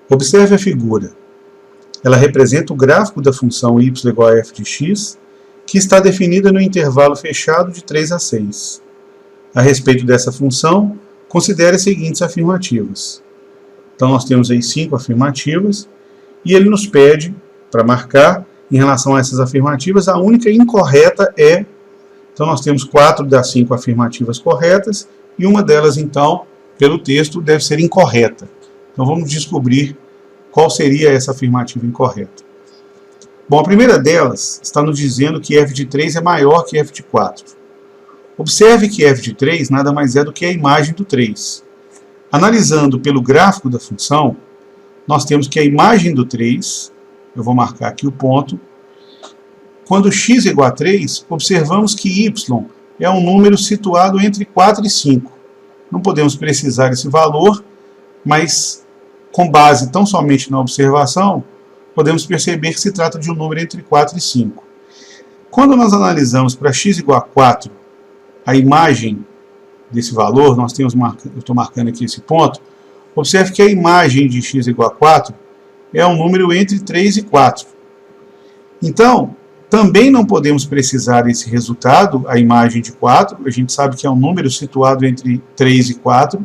Observe a figura. Ela representa o gráfico da função y igual a f de x, que está definida no intervalo fechado de 3 a 6. A respeito dessa função, considere as seguintes afirmativas. Então nós temos aí 5 afirmativas, e ele nos pede, para marcar, em relação a essas afirmativas, a única incorreta é... Então nós temos 4 das 5 afirmativas corretas, e uma delas, então, pelo texto, deve ser incorreta. Então vamos descobrir qual seria essa afirmativa incorreta. Bom, a primeira delas está nos dizendo que f de 3 é maior que f de 4. Observe que f de 3 nada mais é do que a imagem do 3. Analisando pelo gráfico da função, nós temos que a imagem do 3, eu vou marcar aqui o ponto, quando x é igual a 3, observamos que y é um número situado entre 4 e 5. Não podemos precisar esse valor, mas com base tão somente na observação, podemos perceber que se trata de um número entre 4 e 5. Quando nós analisamos para x igual a 4, a imagem desse valor, nós temos, eu estou marcando aqui esse ponto, observe que a imagem de x igual a 4 é um número entre 3 e 4. Então, também não podemos precisar esse resultado, a imagem de 4, a gente sabe que é um número situado entre 3 e 4,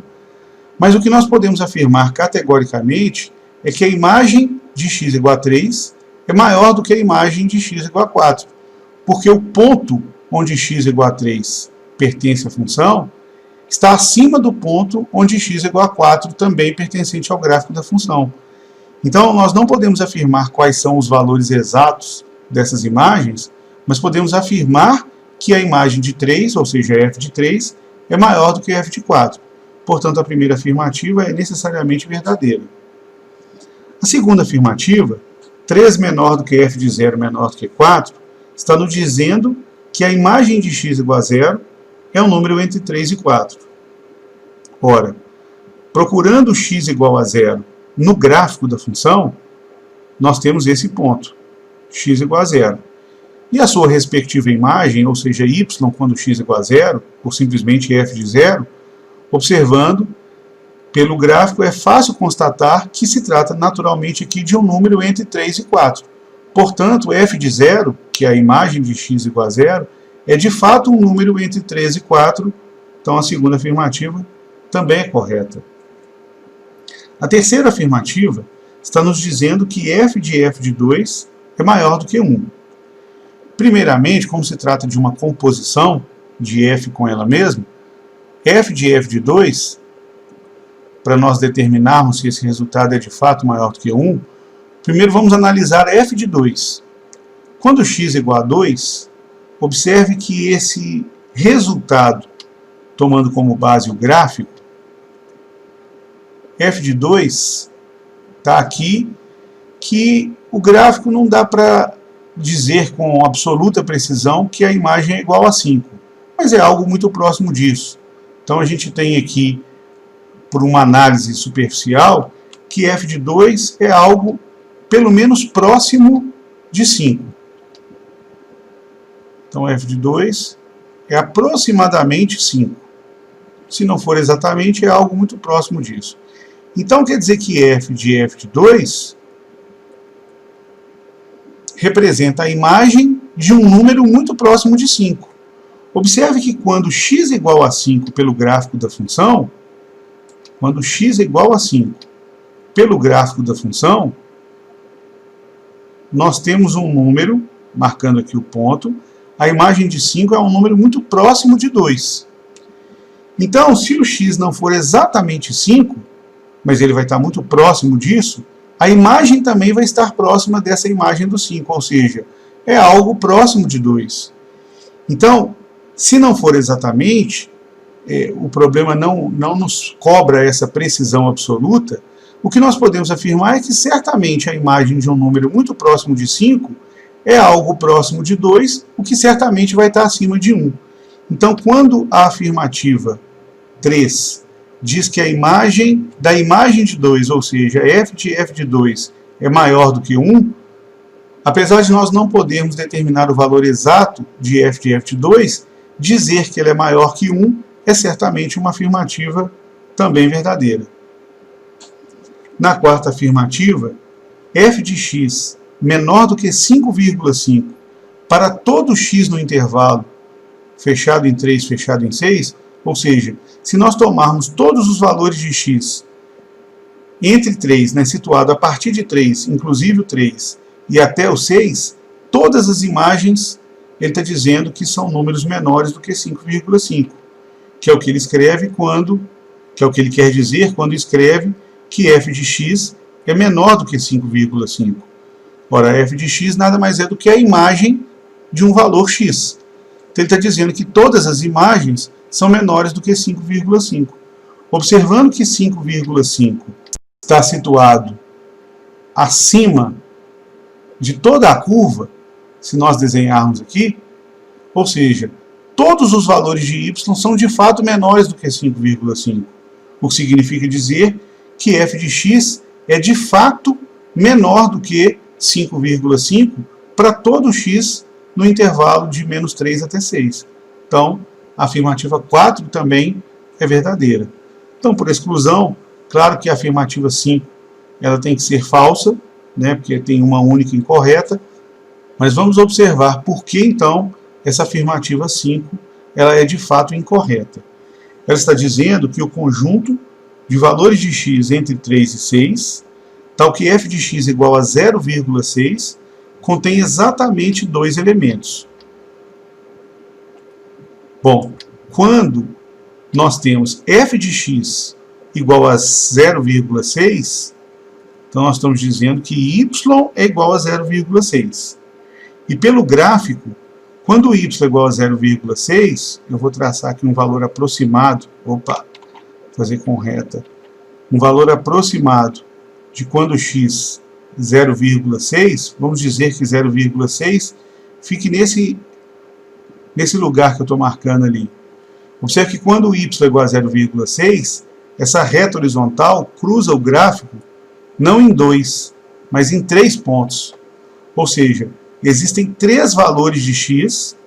mas o que nós podemos afirmar categoricamente é que a imagem de x igual a 3 é maior do que a imagem de x igual a 4, porque o ponto onde x igual a 3 pertence à função está acima do ponto onde x igual a 4 também pertencente ao gráfico da função. Então, nós não podemos afirmar quais são os valores exatos dessas imagens, mas podemos afirmar que a imagem de 3, ou seja, f de 3, é maior do que f de 4. Portanto, a primeira afirmativa é necessariamente verdadeira. A segunda afirmativa, 3 menor do que f de 0 menor do que 4, está nos dizendo que a imagem de x igual a 0 é um número entre 3 e 4. Ora, procurando x igual a 0 no gráfico da função, nós temos esse ponto, x igual a 0. E a sua respectiva imagem, ou seja, y quando x igual a 0, ou simplesmente f de 0, observando pelo gráfico, é fácil constatar que se trata naturalmente aqui de um número entre 3 e 4. Portanto, f de 0, que é a imagem de x igual a 0, é de fato um número entre 3 e 4, então a segunda afirmativa também é correta. A terceira afirmativa está nos dizendo que f de 2 é maior do que 1. Primeiramente, como se trata de uma composição de f com ela mesma, f de 2, para nós determinarmos se esse resultado é de fato maior do que 1, primeiro vamos analisar f de 2. Quando x é igual a 2, observe que esse resultado, tomando como base o gráfico, f de 2 está aqui, que o gráfico não dá para dizer com absoluta precisão que a imagem é igual a 5, mas é algo muito próximo disso. Então a gente tem aqui, por uma análise superficial, que f de 2 é algo pelo menos próximo de 5. Então f de 2 é aproximadamente 5. Se não for exatamente, é algo muito próximo disso. Então quer dizer que f de 2 representa a imagem de um número muito próximo de 5. Observe que quando x é igual a 5 pelo gráfico da função, quando x é igual a 5 pelo gráfico da função, nós temos um número, marcando aqui o ponto, a imagem de 5 é um número muito próximo de 2. Então, se o x não for exatamente 5, mas ele vai estar muito próximo disso, a imagem também vai estar próxima dessa imagem do 5, ou seja, é algo próximo de 2. Então, se não for exatamente, o problema não nos cobra essa precisão absoluta, o que nós podemos afirmar é que certamente a imagem de um número muito próximo de 5 é algo próximo de 2, o que certamente vai estar acima de 1. Então, quando a afirmativa 3 diz que a imagem da imagem de 2, ou seja, f de 2 é maior do que 1, apesar de nós não podermos determinar o valor exato de f de 2, dizer que ele é maior que 1 é certamente uma afirmativa também verdadeira. Na quarta afirmativa, f de x menor do que 5,5 para todo x no intervalo fechado em 3, fechado em 6, ou seja, se nós tomarmos todos os valores de x entre 3, né, situado a partir de 3, inclusive o 3, e até o 6, todas as imagens, ele está dizendo que são números menores do que 5,5, que é o que ele escreve quando, que é o que ele quer dizer quando escreve que f de x é menor do que 5,5. Ora, f de x nada mais é do que a imagem de um valor x. Então ele está dizendo que todas as imagens são menores do que 5,5. Observando que 5,5 está situado acima de toda a curva, se nós desenharmos aqui, ou seja, todos os valores de y são de fato menores do que 5,5, o que significa dizer que f de x é de fato menor do que 5,5 para todo x no intervalo de menos 3 até 6. Então, a afirmativa 4 também é verdadeira. Então, por exclusão, claro que a afirmativa 5 ela tem que ser falsa, né, porque tem uma única incorreta, mas vamos observar por que, então, essa afirmativa 5 ela é de fato incorreta. Ela está dizendo que o conjunto de valores de x entre 3 e 6, tal que f de x igual a 0,6, contém exatamente dois elementos. Bom, quando nós temos f de x igual a 0,6, então nós estamos dizendo que y é igual a 0,6. E pelo gráfico, quando y é igual a 0,6, eu vou traçar aqui um valor aproximado, fazer com reta, um valor aproximado de quando x 0,6, vamos dizer que 0,6 fique nesse lugar que eu estou marcando ali. Observe que quando y é igual a 0,6, essa reta horizontal cruza o gráfico não em 2, mas em 3 pontos. Ou seja, existem 3 valores de x,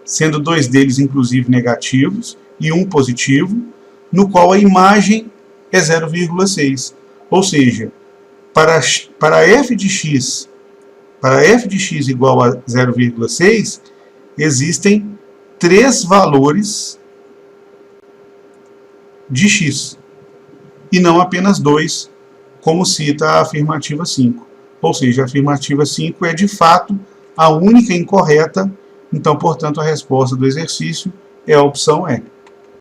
sendo 2 deles inclusive negativos e um positivo, no qual a imagem é 0,6. Ou seja, para f de x igual a 0,6, existem 3 valores de x, e não apenas 2, como cita a afirmativa 5. Ou seja, a afirmativa 5 é de fato a única incorreta, então, portanto, a resposta do exercício é a opção E.